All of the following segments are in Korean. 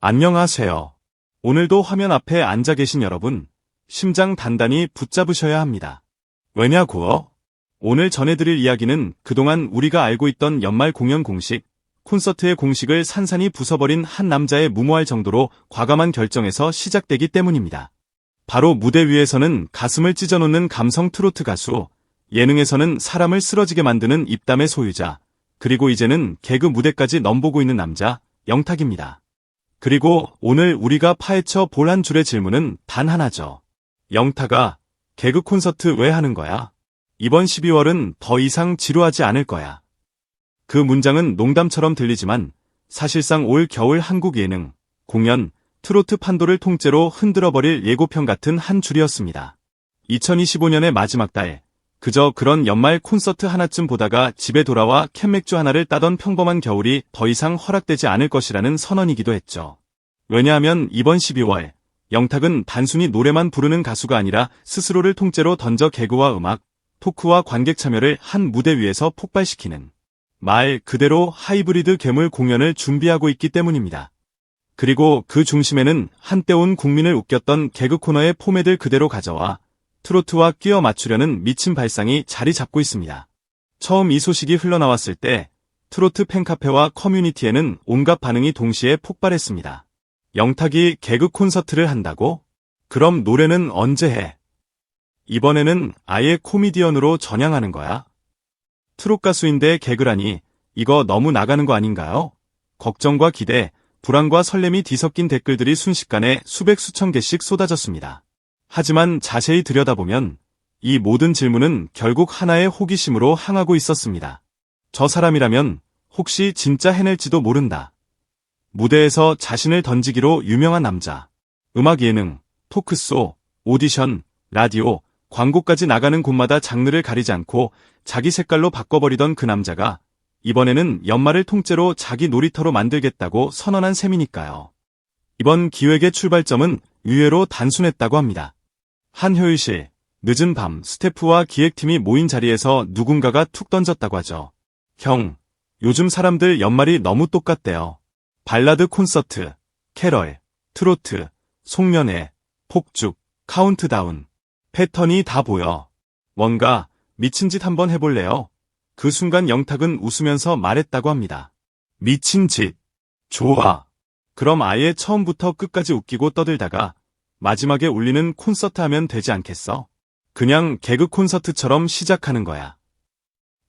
안녕하세요. 오늘도 화면 앞에 앉아 계신 여러분, 심장 단단히 붙잡으셔야 합니다. 왜냐고요? 오늘 전해드릴 이야기는 그동안 우리가 알고 있던 연말 공연 공식, 콘서트의 공식을 산산이 부숴버린 한 남자의 무모할 정도로 과감한 결정에서 시작되기 때문입니다. 바로 무대 위에서는 가슴을 찢어놓는 감성 트로트 가수, 예능에서는 사람을 쓰러지게 만드는 입담의 소유자, 그리고 이제는 개그 무대까지 넘보고 있는 남자, 영탁입니다. 그리고 오늘 우리가 파헤쳐 볼 한 줄의 질문은 단 하나죠. 영탁아, 개그 콘서트 왜 하는 거야? 이번 12월은 더 이상 지루하지 않을 거야. 그 문장은 농담처럼 들리지만 사실상 올 겨울 한국 예능, 공연, 트로트 판도를 통째로 흔들어버릴 예고편 같은 한 줄이었습니다. 2025년의 마지막 달, 그저 그런 연말 콘서트 하나쯤 보다가 집에 돌아와 캔맥주 하나를 따던 평범한 겨울이 더 이상 허락되지 않을 것이라는 선언이기도 했죠. 왜냐하면 이번 12월, 영탁은 단순히 노래만 부르는 가수가 아니라 스스로를 통째로 던져 개그와 음악, 토크와 관객 참여를 한 무대 위에서 폭발시키는 말 그대로 하이브리드 괴물 공연을 준비하고 있기 때문입니다. 그리고 그 중심에는 한때 온 국민을 웃겼던 개그 코너의 포맷을 그대로 가져와 트로트와 끼워 맞추려는 미친 발상이 자리 잡고 있습니다. 처음 이 소식이 흘러나왔을 때 트로트 팬카페와 커뮤니티에는 온갖 반응이 동시에 폭발했습니다. 영탁이 개그 콘서트를 한다고? 그럼 노래는 언제 해? 이번에는 아예 코미디언으로 전향하는 거야? 트롯 가수인데 개그라니 이거 너무 나가는 거 아닌가요? 걱정과 기대, 불안과 설렘이 뒤섞인 댓글들이 순식간에 수백 수천 개씩 쏟아졌습니다. 하지만 자세히 들여다보면 이 모든 질문은 결국 하나의 호기심으로 향하고 있었습니다. 저 사람이라면 혹시 진짜 해낼지도 모른다. 무대에서 자신을 던지기로 유명한 남자. 음악 예능, 토크쇼, 오디션, 라디오, 광고까지 나가는 곳마다 장르를 가리지 않고 자기 색깔로 바꿔버리던 그 남자가 이번에는 연말을 통째로 자기 놀이터로 만들겠다고 선언한 셈이니까요. 이번 기획의 출발점은 의외로 단순했다고 합니다. 한 휴일실, 늦은 밤 스태프와 기획팀이 모인 자리에서 누군가가 툭 던졌다고 하죠. 형, 요즘 사람들 연말이 너무 똑같대요. 발라드 콘서트, 캐럴, 트로트, 송년회, 폭죽, 카운트다운. 패턴이 다 보여. 뭔가 미친 짓 한번 해볼래요? 그 순간 영탁은 웃으면서 말했다고 합니다. 미친 짓. 좋아. 그럼 아예 처음부터 끝까지 웃기고 떠들다가 마지막에 울리는 콘서트 하면 되지 않겠어? 그냥 개그 콘서트처럼 시작하는 거야.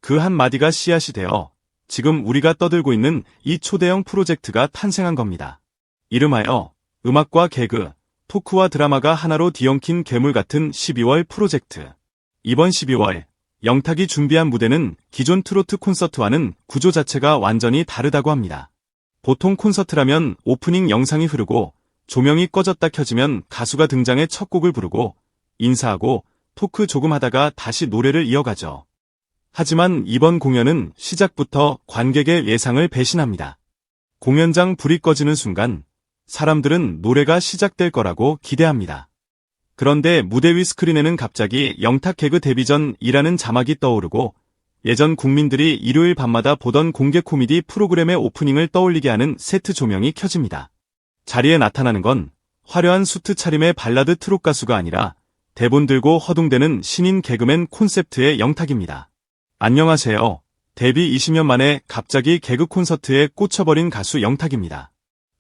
그 한마디가 씨앗이 되어 지금 우리가 떠들고 있는 이 초대형 프로젝트가 탄생한 겁니다. 이름하여 음악과 개그, 토크와 드라마가 하나로 뒤엉킨 괴물 같은 12월 프로젝트. 이번 12월, 영탁이 준비한 무대는 기존 트로트 콘서트와는 구조 자체가 완전히 다르다고 합니다. 보통 콘서트라면 오프닝 영상이 흐르고 조명이 꺼졌다 켜지면 가수가 등장해 첫 곡을 부르고 인사하고 토크 조금 하다가 다시 노래를 이어가죠. 하지만 이번 공연은 시작부터 관객의 예상을 배신합니다. 공연장 불이 꺼지는 순간 사람들은 노래가 시작될 거라고 기대합니다. 그런데 무대 위 스크린에는 갑자기 영탁 개그 데뷔 전이라는 자막이 떠오르고 예전 국민들이 일요일 밤마다 보던 공개 코미디 프로그램의 오프닝을 떠올리게 하는 세트 조명이 켜집니다. 자리에 나타나는 건 화려한 수트 차림의 발라드 트롯 가수가 아니라 대본 들고 허둥대는 신인 개그맨 콘셉트의 영탁입니다. 안녕하세요. 데뷔 20년 만에 갑자기 개그 콘서트에 꽂혀버린 가수 영탁입니다.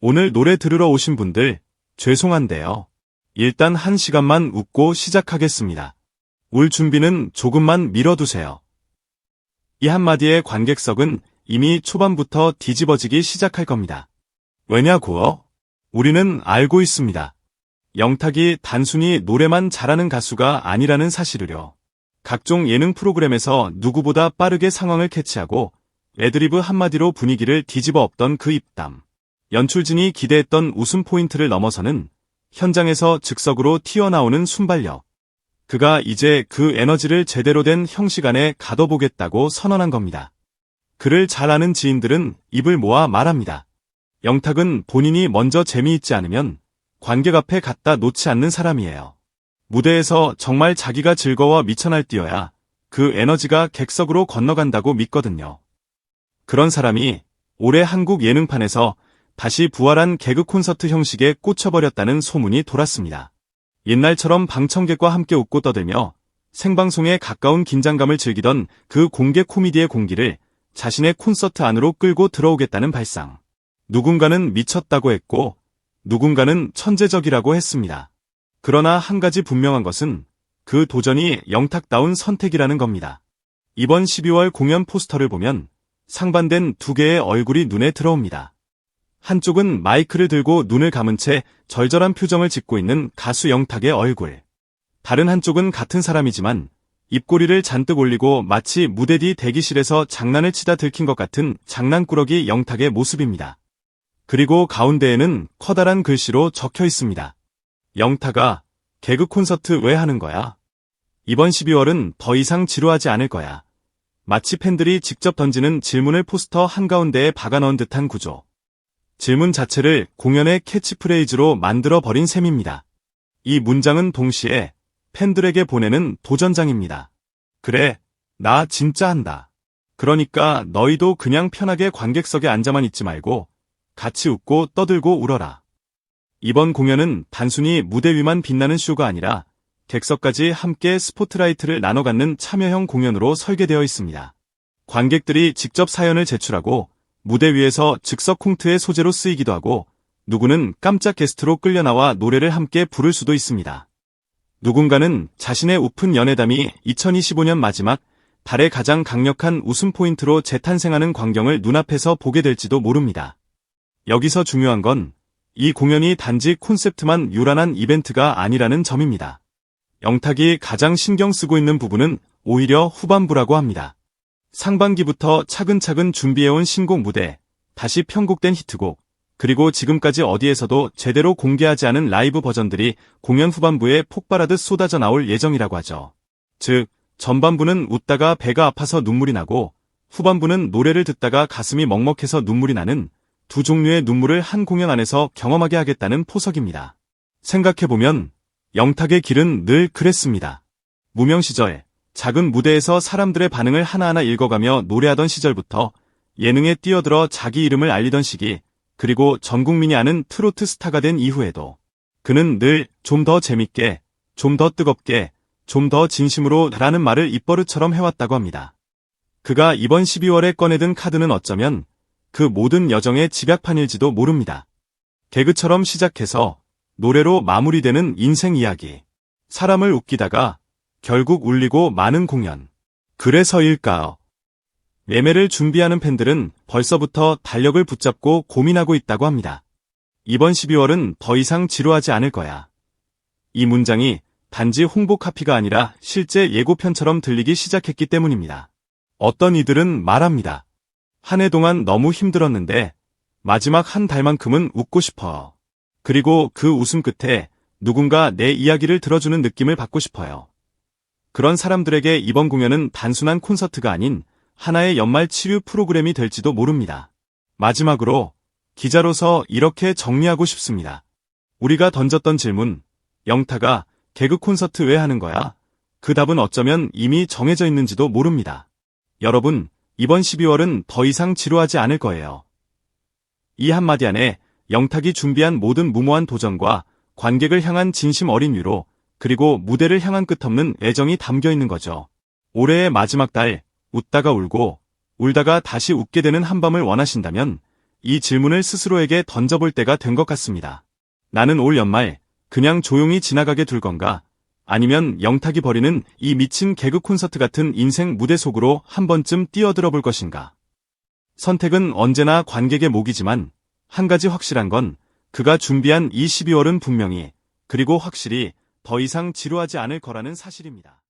오늘 노래 들으러 오신 분들 죄송한데요. 일단 1시간만 웃고 시작하겠습니다. 울 준비는 조금만 미뤄두세요. 이 한마디의 관객석은 이미 초반부터 뒤집어지기 시작할 겁니다. 왜냐고요? 우리는 알고 있습니다. 영탁이 단순히 노래만 잘하는 가수가 아니라는 사실을요. 각종 예능 프로그램에서 누구보다 빠르게 상황을 캐치하고 애드리브 한마디로 분위기를 뒤집어 엎던 그 입담. 연출진이 기대했던 웃음 포인트를 넘어서는 현장에서 즉석으로 튀어나오는 순발력. 그가 이제 그 에너지를 제대로 된 형식 안에 가둬보겠다고 선언한 겁니다. 그를 잘 아는 지인들은 입을 모아 말합니다. 영탁은 본인이 먼저 재미있지 않으면 관객 앞에 갖다 놓지 않는 사람이에요. 무대에서 정말 자기가 즐거워 미쳐 날뛰어야 그 에너지가 객석으로 건너간다고 믿거든요. 그런 사람이 올해 한국 예능판에서 다시 부활한 개그 콘서트 형식에 꽂혀버렸다는 소문이 돌았습니다. 옛날처럼 방청객과 함께 웃고 떠들며 생방송에 가까운 긴장감을 즐기던 그 공개 코미디의 공기를 자신의 콘서트 안으로 끌고 들어오겠다는 발상. 누군가는 미쳤다고 했고 누군가는 천재적이라고 했습니다. 그러나 한 가지 분명한 것은 그 도전이 영탁다운 선택이라는 겁니다. 이번 12월 공연 포스터를 보면 상반된 두 개의 얼굴이 눈에 들어옵니다. 한쪽은 마이크를 들고 눈을 감은 채 절절한 표정을 짓고 있는 가수 영탁의 얼굴. 다른 한쪽은 같은 사람이지만 입꼬리를 잔뜩 올리고 마치 무대 뒤 대기실에서 장난을 치다 들킨 것 같은 장난꾸러기 영탁의 모습입니다. 그리고 가운데에는 커다란 글씨로 적혀 있습니다. 영탁아, 개그 콘서트 왜 하는 거야? 이번 12월은 더 이상 지루하지 않을 거야. 마치 팬들이 직접 던지는 질문을 포스터 한가운데에 박아넣은 듯한 구조. 질문 자체를 공연의 캐치프레이즈로 만들어버린 셈입니다. 이 문장은 동시에 팬들에게 보내는 도전장입니다. 그래, 나 진짜 한다. 그러니까 너희도 그냥 편하게 관객석에 앉아만 있지 말고 같이 웃고 떠들고 울어라. 이번 공연은 단순히 무대 위만 빛나는 쇼가 아니라 객석까지 함께 스포트라이트를 나눠 갖는 참여형 공연으로 설계되어 있습니다. 관객들이 직접 사연을 제출하고 무대 위에서 즉석 콩트의 소재로 쓰이기도 하고 누구는 깜짝 게스트로 끌려 나와 노래를 함께 부를 수도 있습니다. 누군가는 자신의 우픈 연애담이 2025년 마지막 달의 가장 강력한 웃음 포인트로 재탄생하는 광경을 눈앞에서 보게 될지도 모릅니다. 여기서 중요한 건 이 공연이 단지 콘셉트만 유란한 이벤트가 아니라는 점입니다. 영탁이 가장 신경 쓰고 있는 부분은 오히려 후반부라고 합니다. 상반기부터 차근차근 준비해온 신곡 무대, 다시 편곡된 히트곡, 그리고 지금까지 어디에서도 제대로 공개하지 않은 라이브 버전들이 공연 후반부에 폭발하듯 쏟아져 나올 예정이라고 하죠. 즉, 전반부는 웃다가 배가 아파서 눈물이 나고 후반부는 노래를 듣다가 가슴이 먹먹해서 눈물이 나는 두 종류의 눈물을 한 공연 안에서 경험하게 하겠다는 포석입니다. 생각해보면 영탁의 길은 늘 그랬습니다. 무명 시절, 작은 무대에서 사람들의 반응을 하나하나 읽어가며 노래하던 시절부터 예능에 뛰어들어 자기 이름을 알리던 시기, 그리고 전 국민이 아는 트로트 스타가 된 이후에도 그는 늘 좀 더 재밌게, 좀 더 뜨겁게, 좀 더 진심으로 라는 말을 입버릇처럼 해왔다고 합니다. 그가 이번 12월에 꺼내든 카드는 어쩌면 그 모든 여정의 집약판일지도 모릅니다. 개그처럼 시작해서 노래로 마무리되는 인생 이야기. 사람을 웃기다가 결국 울리고 마는 공연. 그래서일까요? 매매를 준비하는 팬들은 벌써부터 달력을 붙잡고 고민하고 있다고 합니다. 이번 12월은 더 이상 지루하지 않을 거야. 이 문장이 단지 홍보 카피가 아니라 실제 예고편처럼 들리기 시작했기 때문입니다. 어떤 이들은 말합니다. 한 해 동안 너무 힘들었는데 마지막 한 달만큼은 웃고 싶어요. 그리고 그 웃음 끝에 누군가 내 이야기를 들어주는 느낌을 받고 싶어요. 그런 사람들에게 이번 공연은 단순한 콘서트가 아닌 하나의 연말 치유 프로그램이 될지도 모릅니다. 마지막으로 기자로서 이렇게 정리하고 싶습니다. 우리가 던졌던 질문, 영탁아, 개그 콘서트 왜 하는 거야? 그 답은 어쩌면 이미 정해져 있는지도 모릅니다. 여러분, 이번 12월은 더 이상 지루하지 않을 거예요. 이 한마디 안에 영탁이 준비한 모든 무모한 도전과 관객을 향한 진심 어린 위로, 그리고 무대를 향한 끝없는 애정이 담겨 있는 거죠. 올해의 마지막 달, 웃다가 울고, 울다가 다시 웃게 되는 한밤을 원하신다면 이 질문을 스스로에게 던져볼 때가 된 것 같습니다. 나는 올 연말 그냥 조용히 지나가게 둘 건가? 아니면 영탁이 벌이는 이 미친 개그 콘서트 같은 인생 무대 속으로 한 번쯤 뛰어들어 볼 것인가? 선택은 언제나 관객의 몫이지만 한 가지 확실한 건 그가 준비한 이 12월은 분명히, 그리고 확실히 더 이상 지루하지 않을 거라는 사실입니다.